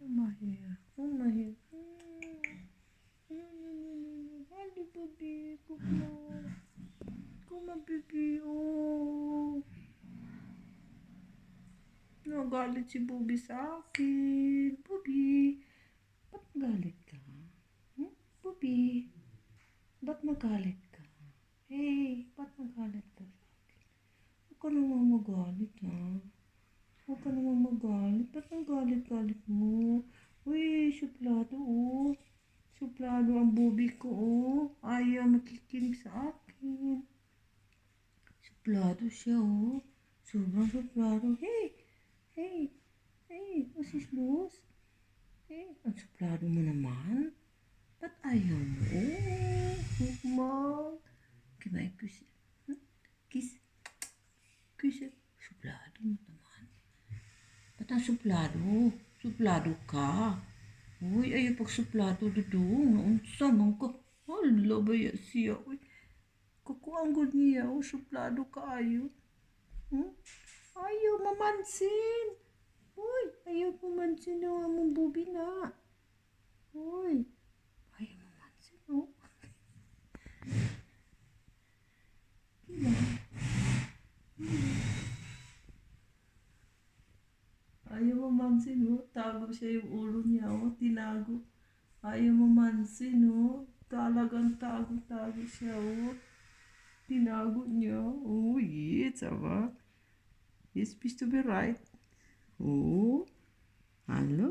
Oh my hair. Oh my hair. Hali baby. Come on. Come on baby. Oh. Nagalit si Bobby sa akin. Bobby. Ba't galit ka? Bobby. Ba't nagalit ka? Hey, ba't nagalit ka sa akin? Huwag ka naman magalit ha. Huwag ka naman magalit. Ba't ang galit-galit mo? Uy, suplado oh. Suplado ang Bobby ko oh. Ayaw makikinig sa akin. Suplado siya oh. Sobrang suplado. Hey! Hey! Hey! Was is los? Hey! Ang suplado mo naman. Ba't ayaw mo? Oh! Hukma! Kimay kiss. Kiss. Kiss. Suplado mo naman. Ba't ang suplado? Suplado ka. Uy, ayaw pag suplado dudong. Naunsa man ka. Hala ba ya siya? Uy, kakuanggod niya. O, suplado ka ayaw. Ayaw mamansin. Uy, ayaw mamansin na among Bobby na. Uy, ayaw mamansin oh. Ayaw mamansin oh. Tago siya yung ulo niya oh. Tinago. Ayaw mamansin oh. Talagang tago-tago siya oh. Tinago niya. Oh, yeah, sama. It's supposed to be right. Oh, hello.